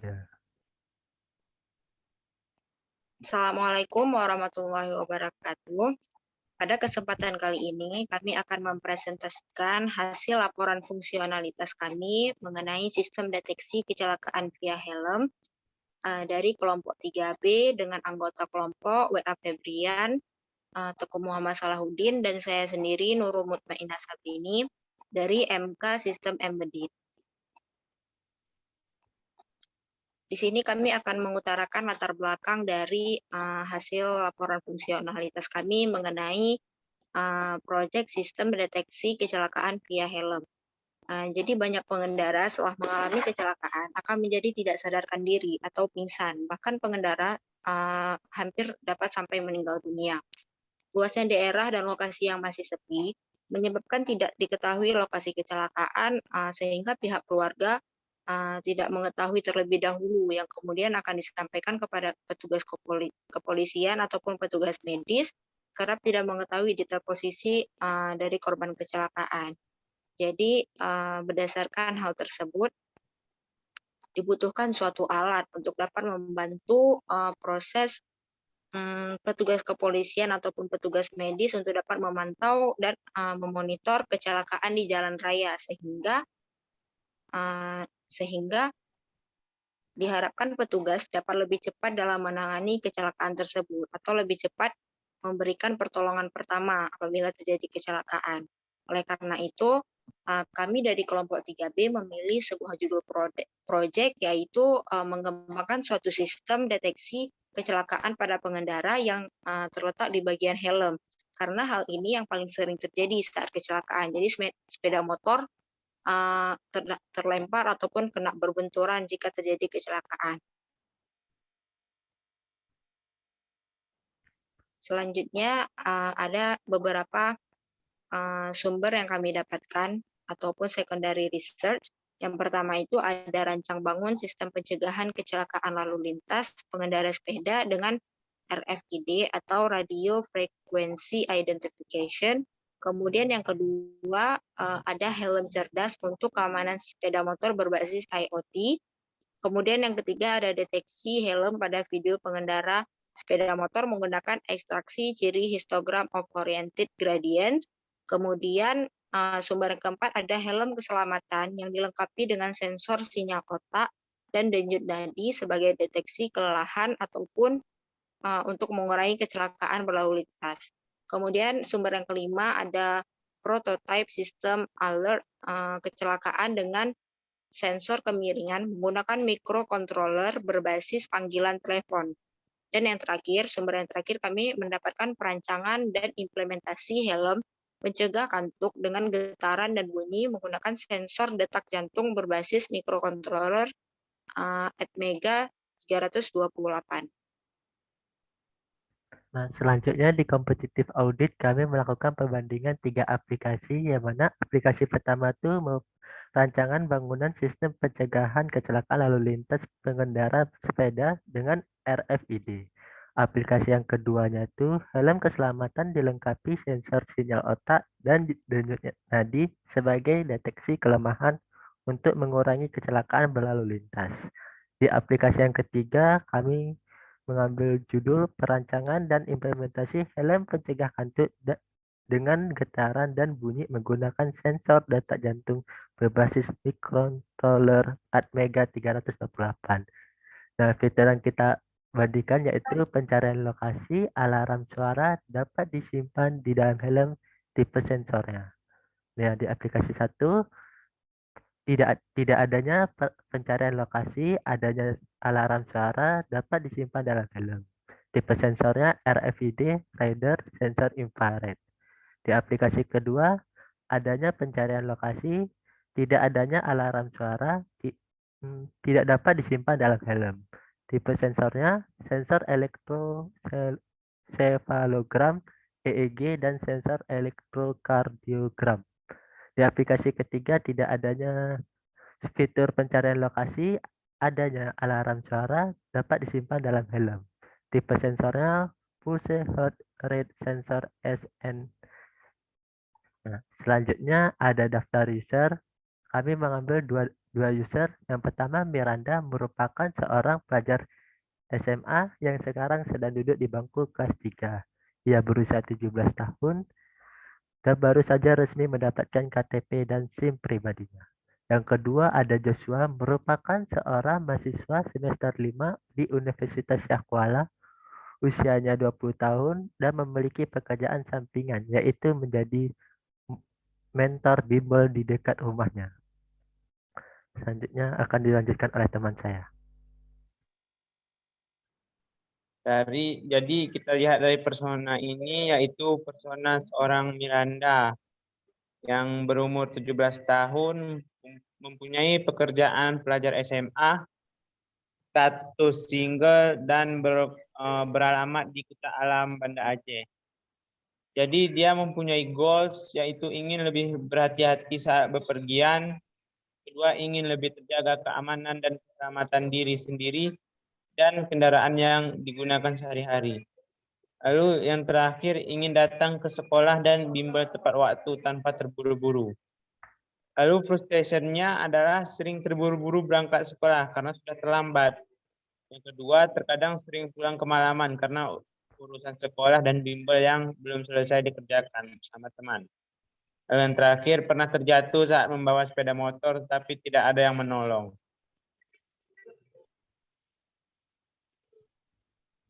Ya. Assalamualaikum warahmatullahi wabarakatuh. Pada kesempatan kali ini, kami akan mempresentasikan hasil laporan fungsionalitas kami mengenai sistem deteksi kecelakaan via helm dari kelompok 3B dengan anggota kelompok WA Febrian, Teguh Muhammad Salahuddin, dan saya sendiri Nurul Mutmainah Sabrini dari MK Sistem Embedded. Di sini kami akan mengutarakan latar belakang dari hasil laporan fungsionalitas kami mengenai proyek sistem deteksi kecelakaan via helm. Jadi banyak pengendara setelah mengalami kecelakaan akan menjadi tidak sadarkan diri atau pingsan. Bahkan pengendara hampir dapat sampai meninggal dunia. Luasnya daerah dan lokasi yang masih sepi menyebabkan tidak diketahui lokasi kecelakaan sehingga pihak keluarga tidak mengetahui terlebih dahulu yang kemudian akan disampaikan kepada petugas kepolisian ataupun petugas medis kerap tidak mengetahui detail posisi dari korban kecelakaan. Jadi berdasarkan hal tersebut dibutuhkan suatu alat untuk dapat membantu proses petugas kepolisian ataupun petugas medis untuk dapat memantau dan memonitor kecelakaan di jalan raya sehingga diharapkan petugas dapat lebih cepat dalam menangani kecelakaan tersebut atau lebih cepat memberikan pertolongan pertama apabila terjadi kecelakaan. Oleh karena itu, kami dari kelompok 3B memilih sebuah judul proyek yaitu mengembangkan suatu sistem deteksi kecelakaan pada pengendara yang terletak di bagian helm. Karena hal ini yang paling sering terjadi saat kecelakaan. Jadi sepeda motor terlempar ataupun kena berbenturan jika terjadi kecelakaan. Selanjutnya ada beberapa sumber yang kami dapatkan ataupun secondary research. Yang pertama itu ada rancang bangun sistem pencegahan kecelakaan lalu lintas pengendara sepeda dengan RFID atau Radio Frequency Identification. Kemudian yang kedua ada helm cerdas untuk keamanan sepeda motor berbasis IoT. Kemudian yang ketiga ada deteksi helm pada video pengendara sepeda motor menggunakan ekstraksi ciri histogram of oriented gradients. Kemudian sumber yang keempat ada helm keselamatan yang dilengkapi dengan sensor sinyal otak dan denyut nadi sebagai deteksi kelelahan ataupun untuk mengurangi kecelakaan berlalu lintas. Kemudian sumber yang kelima ada prototype sistem alert kecelakaan dengan sensor kemiringan menggunakan microcontroller berbasis panggilan telepon. Dan yang terakhir, sumber yang terakhir kami mendapatkan perancangan dan implementasi helm mencegah kantuk dengan getaran dan bunyi menggunakan sensor detak jantung berbasis microcontroller Atmega 328. Nah, selanjutnya di kompetitif audit kami melakukan perbandingan 3 aplikasi, yang mana aplikasi pertama itu rancangan bangunan sistem pencegahan kecelakaan lalu lintas pengendara sepeda dengan RFID. Aplikasi yang keduanya itu helm keselamatan dilengkapi sensor sinyal otak dan denyut nadi sebagai deteksi kelemahan untuk mengurangi kecelakaan berlalu lintas. Di aplikasi yang ketiga kami mengambil judul perancangan dan implementasi helm pencegah kantuk dengan getaran dan bunyi menggunakan sensor detak jantung berbasis microcontroller Atmega 328. Nah, fitur yang kita bandingkan yaitu pencarian lokasi, alarm suara dapat disimpan di dalam helm tipe sensornya. Nah, di aplikasi 1 tidak adanya pencarian lokasi, adanya alarm suara dapat disimpan dalam helm. Tipe sensornya RFID Radar Sensor Infrared. Di aplikasi kedua, adanya pencarian lokasi, tidak adanya alarm suara, tidak dapat disimpan dalam helm. Tipe sensornya sensor elektrosefalogram, EEG, dan sensor elektrokardiogram. Di aplikasi ketiga tidak adanya fitur pencarian lokasi, adanya alarm suara dapat disimpan dalam helm. Tipe sensornya pulse heart rate sensor SN. Nah, selanjutnya ada daftar user. Kami mengambil dua user. Yang pertama, Miranda merupakan seorang pelajar SMA yang sekarang sedang duduk di bangku kelas 3. Ia berusia 17 tahun dan baru saja resmi mendapatkan KTP dan SIM pribadinya. Yang kedua ada Joshua, merupakan seorang mahasiswa semester 5 di Universitas Syah Kuala. Usianya 20 tahun dan memiliki pekerjaan sampingan, yaitu menjadi mentor bimbel di dekat rumahnya. Selanjutnya akan dilanjutkan oleh teman saya. Jadi kita lihat dari persona ini, yaitu persona seorang Miranda yang berumur 17 tahun, mempunyai pekerjaan pelajar SMA, status single, dan beralamat di Kuta Alam, Banda Aceh. Jadi dia mempunyai goals, yaitu ingin lebih berhati-hati saat bepergian. Kedua, ingin lebih terjaga keamanan dan keselamatan diri sendiri dan kendaraan yang digunakan sehari-hari. Lalu yang terakhir, ingin datang ke sekolah dan bimbel tepat waktu tanpa terburu-buru. Lalu frustrationnya adalah sering terburu-buru berangkat sekolah karena sudah terlambat. Yang kedua, terkadang sering pulang kemalaman karena urusan sekolah dan bimbel yang belum selesai dikerjakan bersama teman. Lalu yang terakhir, pernah terjatuh saat membawa sepeda motor tapi tidak ada yang menolong.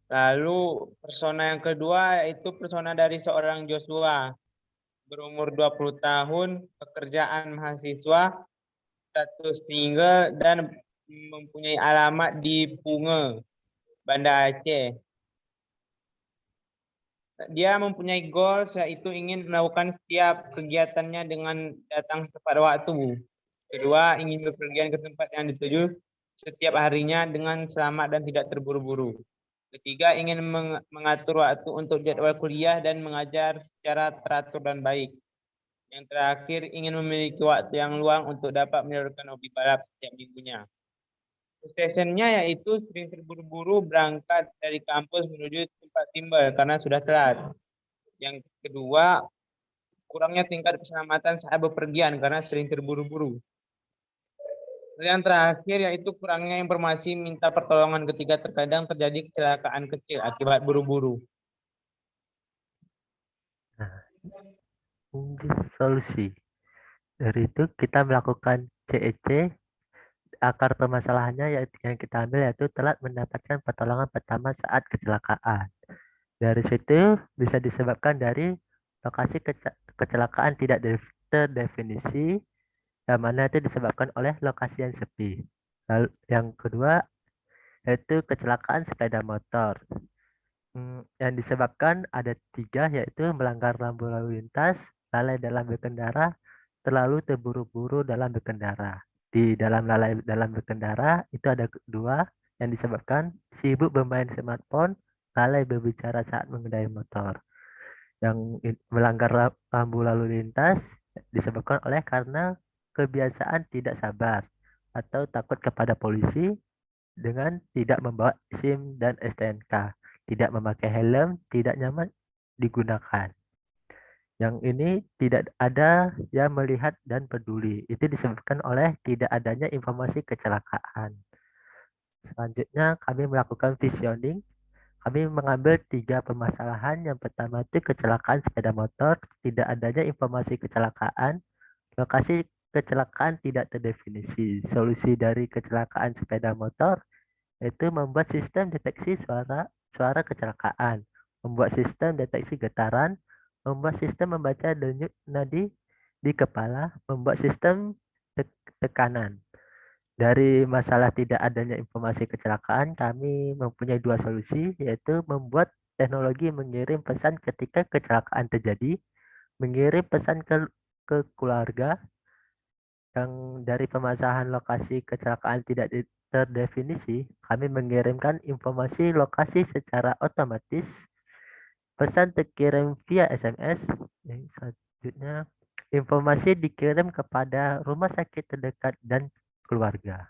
Lalu persona yang kedua yaitu persona dari seorang Joshua. Berumur 20 tahun, pekerjaan mahasiswa, status single, dan mempunyai alamat di Punge, Banda Aceh. Dia mempunyai goals, yaitu ingin melakukan setiap kegiatannya dengan datang tepat waktu. Kedua, ingin bepergian ke tempat yang dituju setiap harinya dengan selamat dan tidak terburu-buru. Ketiga, ingin mengatur waktu untuk jadwal kuliah dan mengajar secara teratur dan baik. Yang terakhir, ingin memiliki waktu yang luang untuk dapat menyalurkan hobi balap setiap minggunya. Frustration-nya yaitu sering terburu-buru berangkat dari kampus menuju tempat bimbel karena sudah telat. Yang kedua, kurangnya tingkat keselamatan saat bepergian karena sering terburu-buru. Yang terakhir yaitu kurangnya informasi minta pertolongan ketika terkadang terjadi kecelakaan kecil akibat buru-buru. Nah, ini solusi. Dari itu kita melakukan CEC. Akar permasalahannya yang kita ambil yaitu telat mendapatkan pertolongan pertama saat kecelakaan. Dari situ bisa disebabkan dari lokasi kecelakaan tidak terdefinisi, yang mana itu disebabkan oleh lokasi yang sepi. Lalu yang kedua yaitu kecelakaan sepeda motor. Yang disebabkan ada 3, yaitu melanggar lampu lalu lintas, lalai dalam berkendara, terlalu terburu-buru dalam berkendara. Di dalam lalai dalam berkendara itu ada 2 yang disebabkan sibuk bermain smartphone, lalai berbicara saat mengendarai motor. Yang melanggar lampu lalu lintas disebabkan oleh karena kebiasaan tidak sabar atau takut kepada polisi dengan tidak membawa SIM dan STNK, tidak memakai helm, tidak nyaman digunakan. Yang ini tidak ada yang melihat dan peduli. Itu disebabkan oleh tidak adanya informasi kecelakaan. Selanjutnya kami melakukan visioning. Kami mengambil 3 permasalahan. Yang pertama itu kecelakaan sepeda motor, tidak adanya informasi kecelakaan, lokasi kecelakaan tidak terdefinisi. Solusi dari kecelakaan sepeda motor yaitu membuat sistem deteksi suara kecelakaan, membuat sistem deteksi getaran, membuat sistem membaca denyut nadi di kepala, membuat sistem tekanan. Dari masalah tidak adanya informasi kecelakaan, kami mempunyai 2 solusi, yaitu membuat teknologi mengirim pesan ketika kecelakaan terjadi, mengirim pesan ke keluarga. Yang dari permasalahan lokasi kecelakaan tidak terdefinisi, kami mengirimkan informasi lokasi secara otomatis. Pesan terkirim via SMS. Yang selanjutnya, informasi dikirim kepada rumah sakit terdekat dan keluarga.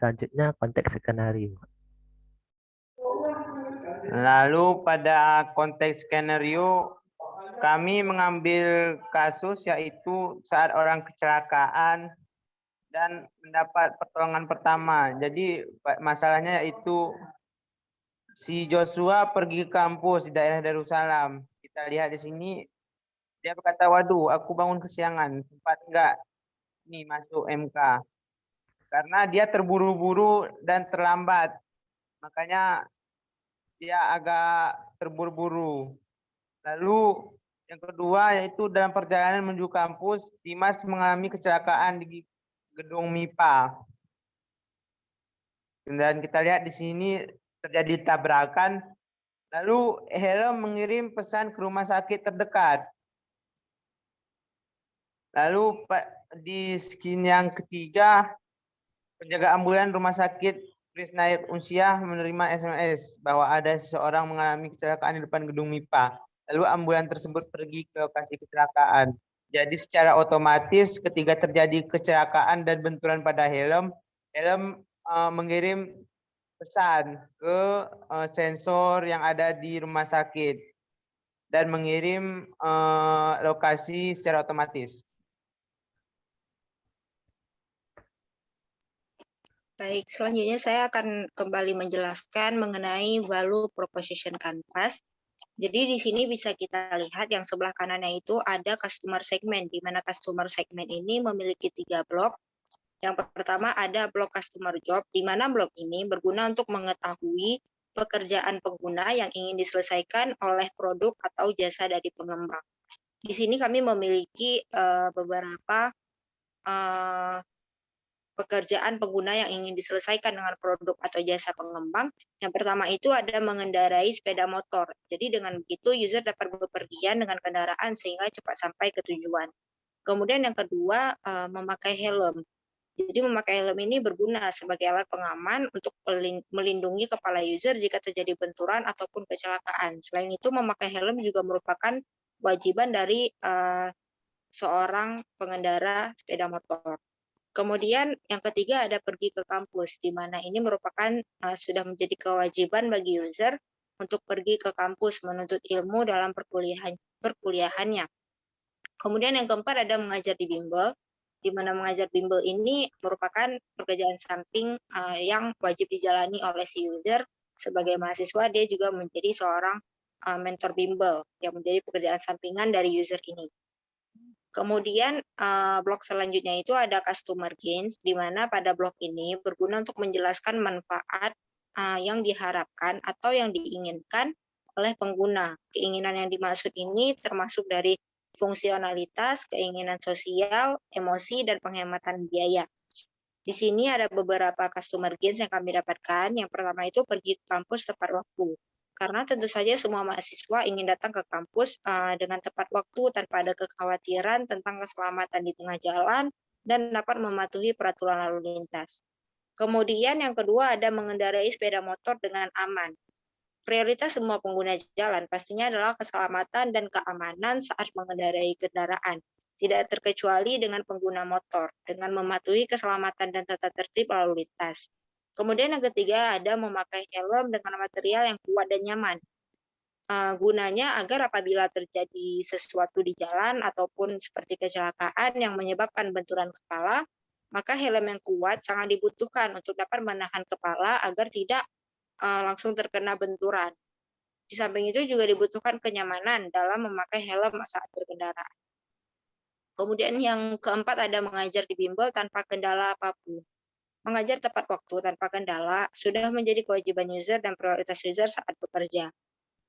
Selanjutnya, konteks skenario. Lalu pada konteks skenario kami mengambil kasus yaitu saat orang kecelakaan dan mendapat pertolongan pertama. Jadi masalahnya yaitu si Joshua pergi ke kampus di daerah Darussalam. Kita lihat di sini, dia berkata, waduh, aku bangun kesiangan, sempat enggak nih masuk MK. Karena dia terburu-buru dan terlambat. Makanya dia agak terburu-buru. Lalu yang kedua yaitu dalam perjalanan menuju kampus, Dimas mengalami kecelakaan di gedung MIPA. Dan kita lihat di sini terjadi tabrakan. Lalu Helm mengirim pesan ke rumah sakit terdekat. Lalu di skin yang ketiga, penjaga ambulan rumah sakit Krisnaib Unsiah menerima SMS bahwa ada seseorang mengalami kecelakaan di depan gedung MIPA. Lalu ambulan tersebut pergi ke lokasi kecelakaan. Jadi secara otomatis ketika terjadi kecelakaan dan benturan pada Helm mengirim pesan ke sensor yang ada di rumah sakit dan mengirim lokasi secara otomatis. Baik, selanjutnya saya akan kembali menjelaskan mengenai value proposition canvas. Jadi di sini bisa kita lihat yang sebelah kanannya itu ada customer segment, di mana customer segment ini memiliki 3 blok. Yang pertama ada blok customer job, di mana blok ini berguna untuk mengetahui pekerjaan pengguna yang ingin diselesaikan oleh produk atau jasa dari pengembang. Di sini kami memiliki beberapa pekerjaan pengguna yang ingin diselesaikan dengan produk atau jasa pengembang. Yang pertama itu ada mengendarai sepeda motor. Jadi dengan begitu user dapat bepergian dengan kendaraan sehingga cepat sampai ke tujuan. Kemudian yang kedua, memakai helm. Jadi memakai helm ini berguna sebagai alat pengaman untuk melindungi kepala user jika terjadi benturan ataupun kecelakaan. Selain itu, memakai helm juga merupakan kewajiban dari seorang pengendara sepeda motor. Kemudian yang ketiga ada pergi ke kampus, di mana ini merupakan sudah menjadi kewajiban bagi user untuk pergi ke kampus menuntut ilmu dalam perkuliahannya. Kemudian yang keempat ada mengajar di bimbel, di mana mengajar bimbel ini merupakan pekerjaan samping yang wajib dijalani oleh si user. Sebagai mahasiswa, dia juga menjadi seorang mentor bimbel yang menjadi pekerjaan sampingan dari user ini. Kemudian blok selanjutnya itu ada customer gains, di mana pada blok ini berguna untuk menjelaskan manfaat yang diharapkan atau yang diinginkan oleh pengguna. Keinginan yang dimaksud ini termasuk dari fungsionalitas, keinginan sosial, emosi, dan penghematan biaya. Di sini ada beberapa customer gains yang kami dapatkan. Yang pertama itu pergi ke kampus tepat waktu. Karena tentu saja semua mahasiswa ingin datang ke kampus dengan tepat waktu tanpa ada kekhawatiran tentang keselamatan di tengah jalan dan dapat mematuhi peraturan lalu lintas. Kemudian yang kedua ada mengendarai sepeda motor dengan aman. Prioritas semua pengguna jalan pastinya adalah keselamatan dan keamanan saat mengendarai kendaraan. Tidak terkecuali dengan pengguna motor, dengan mematuhi keselamatan dan tata tertib lalu lintas. Kemudian yang ketiga ada memakai helm dengan material yang kuat dan nyaman. Gunanya agar apabila terjadi sesuatu di jalan ataupun seperti kecelakaan yang menyebabkan benturan kepala, maka helm yang kuat sangat dibutuhkan untuk dapat menahan kepala agar tidak langsung terkena benturan. Di samping itu juga dibutuhkan kenyamanan dalam memakai helm saat berkendara. Kemudian yang keempat ada mengajar di bimbel tanpa kendala apapun. Mengajar tepat waktu tanpa kendala sudah menjadi kewajiban user dan prioritas user saat bekerja.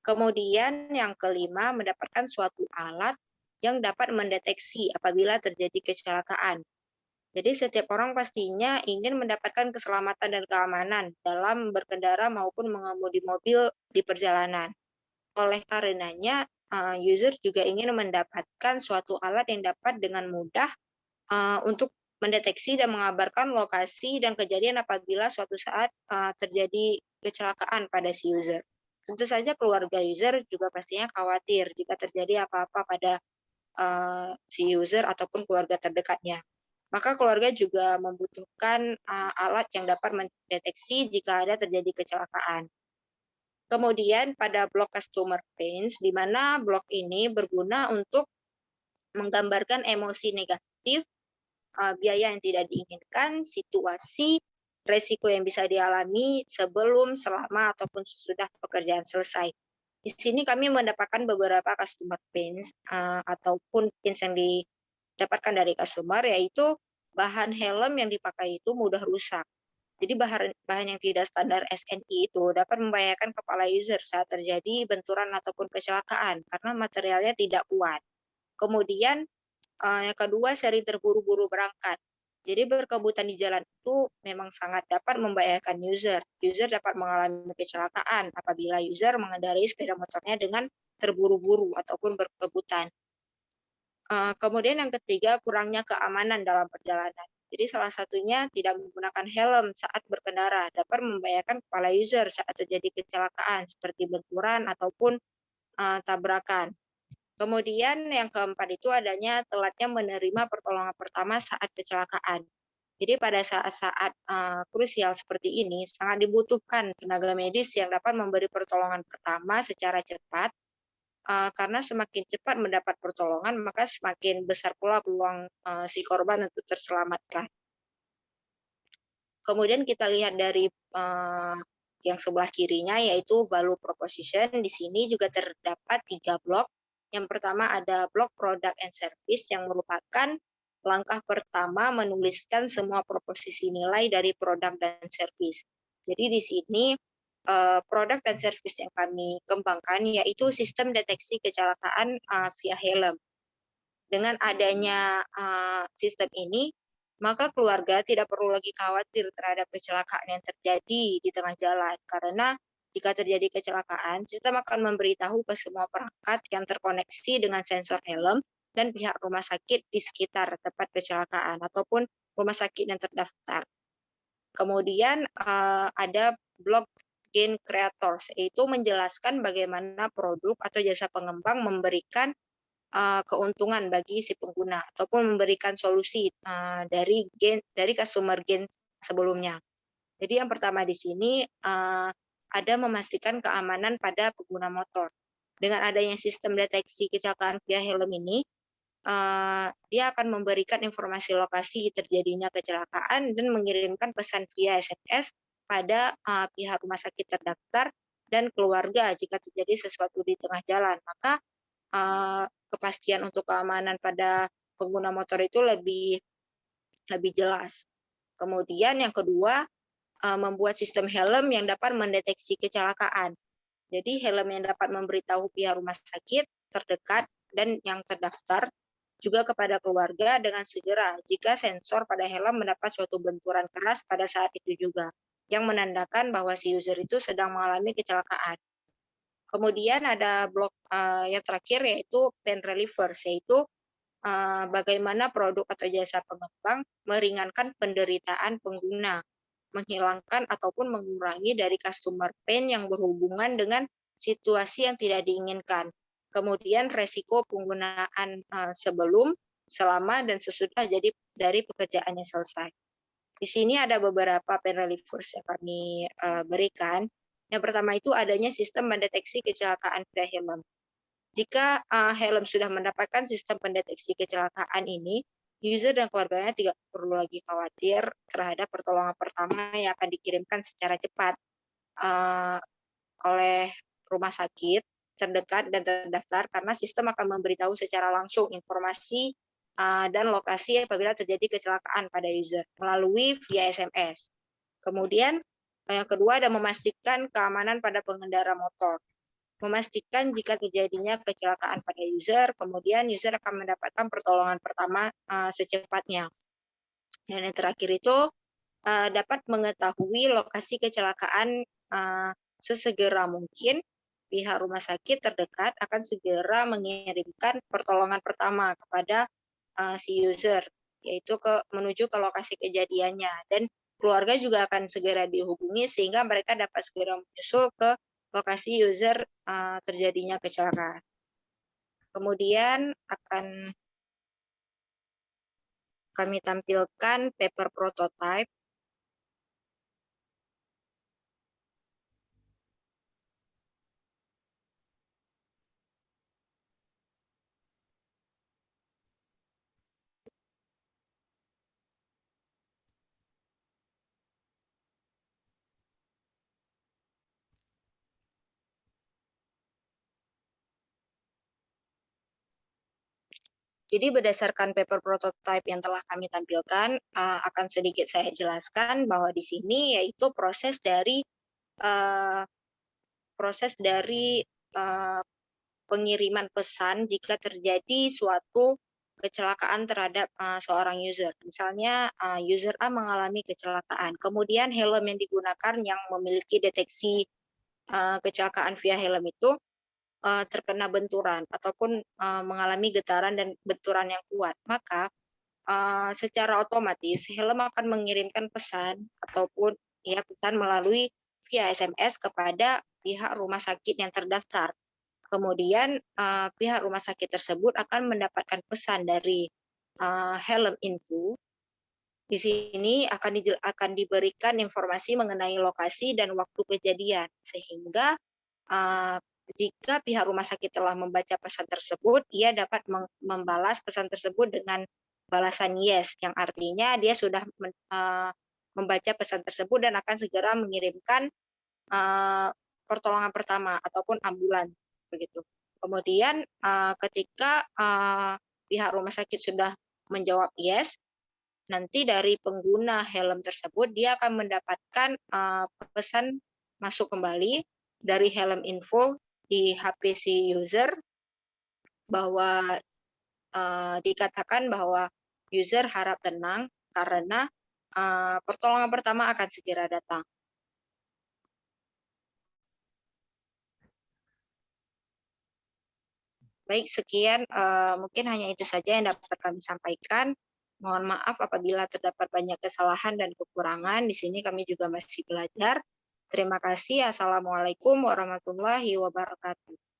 Kemudian yang kelima, mendapatkan suatu alat yang dapat mendeteksi apabila terjadi kecelakaan. Jadi setiap orang pastinya ingin mendapatkan keselamatan dan keamanan dalam berkendara maupun mengemudi mobil di perjalanan. Oleh karenanya, user juga ingin mendapatkan suatu alat yang dapat dengan mudah untuk mendeteksi dan mengabarkan lokasi dan kejadian apabila suatu saat terjadi kecelakaan pada si user. Tentu saja keluarga user juga pastinya khawatir jika terjadi apa-apa pada si user ataupun keluarga terdekatnya. Maka keluarga juga membutuhkan alat yang dapat mendeteksi jika ada terjadi kecelakaan. Kemudian pada blok customer pains, di mana blok ini berguna untuk menggambarkan emosi negatif, biaya yang tidak diinginkan, situasi, resiko yang bisa dialami sebelum, selama, ataupun sesudah pekerjaan selesai. Di sini kami mendapatkan beberapa customer pains ataupun pains yang didapatkan dari customer, yaitu bahan helm yang dipakai itu mudah rusak. Jadi bahan yang tidak standar SNI itu dapat membahayakan kepala user saat terjadi benturan ataupun kecelakaan karena materialnya tidak kuat. Kemudian yang kedua, sering terburu-buru berangkat. Jadi berkebutan di jalan itu memang sangat dapat membahayakan user. User dapat mengalami kecelakaan apabila user mengendarai sepeda motornya dengan terburu-buru ataupun berkebutan. Kemudian yang ketiga, kurangnya keamanan dalam perjalanan. Jadi salah satunya tidak menggunakan helm saat berkendara dapat membahayakan kepala user saat terjadi kecelakaan seperti benturan ataupun tabrakan. Kemudian yang keempat itu adanya telatnya menerima pertolongan pertama saat kecelakaan. Jadi pada saat-saat krusial seperti ini sangat dibutuhkan tenaga medis yang dapat memberi pertolongan pertama secara cepat, karena semakin cepat mendapat pertolongan maka semakin besar pula peluang si korban untuk terselamatkan. Kemudian kita lihat dari yang sebelah kirinya yaitu value proposition. Di sini juga terdapat 3 blok. Yang pertama ada blok product and service yang merupakan langkah pertama menuliskan semua proposisi nilai dari produk dan service. Jadi di sini produk dan service yang kami kembangkan yaitu sistem deteksi kecelakaan via helm. Dengan adanya sistem ini, maka keluarga tidak perlu lagi khawatir terhadap kecelakaan yang terjadi di tengah jalan. Karena jika terjadi kecelakaan, sistem akan memberitahu ke semua perangkat yang terkoneksi dengan sensor helm dan pihak rumah sakit di sekitar tempat kecelakaan ataupun rumah sakit yang terdaftar. Kemudian ada blok gain creators, yaitu menjelaskan bagaimana produk atau jasa pengembang memberikan keuntungan bagi si pengguna ataupun memberikan solusi dari customer gain sebelumnya. Jadi yang pertama di sini ada memastikan keamanan pada pengguna motor. Dengan adanya sistem deteksi kecelakaan via helm ini, dia akan memberikan informasi lokasi terjadinya kecelakaan dan mengirimkan pesan via SMS pada pihak rumah sakit terdaftar dan keluarga jika terjadi sesuatu di tengah jalan. Maka kepastian untuk keamanan pada pengguna motor itu lebih jelas. Kemudian yang kedua, membuat sistem helm yang dapat mendeteksi kecelakaan. Jadi helm yang dapat memberitahu pihak rumah sakit terdekat dan yang terdaftar juga kepada keluarga dengan segera jika sensor pada helm mendapat suatu benturan keras pada saat itu juga, yang menandakan bahwa si user itu sedang mengalami kecelakaan. Kemudian ada blok yang terakhir yaitu pain relievers, yaitu bagaimana produk atau jasa pengembang meringankan penderitaan pengguna, menghilangkan ataupun mengurangi dari customer pain yang berhubungan dengan situasi yang tidak diinginkan. Kemudian resiko penggunaan sebelum, selama, dan sesudah dari pekerjaannya selesai. Di sini ada beberapa pain relievers yang kami berikan. Yang pertama itu adanya sistem mendeteksi kecelakaan via helm. Jika helm sudah mendapatkan sistem pendeteksi kecelakaan ini, user dan keluarganya tidak perlu lagi khawatir terhadap pertolongan pertama yang akan dikirimkan secara cepat oleh rumah sakit terdekat dan terdaftar, karena sistem akan memberitahu secara langsung informasi dan lokasi apabila terjadi kecelakaan pada user melalui via SMS. Kemudian yang kedua ada memastikan keamanan pada pengendara motor. Memastikan jika terjadinya kecelakaan pada user, kemudian user akan mendapatkan pertolongan pertama secepatnya. Dan yang terakhir itu dapat mengetahui lokasi kecelakaan sesegera mungkin. Pihak rumah sakit terdekat akan segera mengirimkan pertolongan pertama kepada si user, yaitu menuju ke lokasi kejadiannya. Dan keluarga juga akan segera dihubungi sehingga mereka dapat segera menyusul ke lokasi user terjadinya kecelakaan. Kemudian akan kami tampilkan paper prototype. Jadi berdasarkan paper prototype yang telah kami tampilkan, akan sedikit saya jelaskan bahwa di sini yaitu uh, proses dari pengiriman pesan jika terjadi suatu kecelakaan terhadap seorang user. Misalnya user A mengalami kecelakaan, kemudian helm yang digunakan yang memiliki deteksi kecelakaan via helm itu terkena benturan ataupun mengalami getaran dan benturan yang kuat, maka secara otomatis helm akan mengirimkan pesan ataupun ya pesan melalui via SMS kepada pihak rumah sakit yang terdaftar. Kemudian pihak rumah sakit tersebut akan mendapatkan pesan dari helm info. Di sini akan diberikan informasi mengenai lokasi dan waktu kejadian, sehingga jika pihak rumah sakit telah membaca pesan tersebut, ia dapat membalas pesan tersebut dengan balasan yes, yang artinya dia sudah membaca pesan tersebut dan akan segera mengirimkan pertolongan pertama ataupun ambulan begitu. Kemudian ketika pihak rumah sakit sudah menjawab yes, nanti dari pengguna helm tersebut dia akan mendapatkan pesan masuk kembali dari helm info di HP si user bahwa dikatakan bahwa user harap tenang karena pertolongan pertama akan segera datang. Baik, sekian mungkin hanya itu saja yang dapat kami sampaikan. Mohon maaf apabila terdapat banyak kesalahan dan kekurangan. Di sini kami juga masih belajar. Terima kasih. Assalamualaikum warahmatullahi wabarakatuh.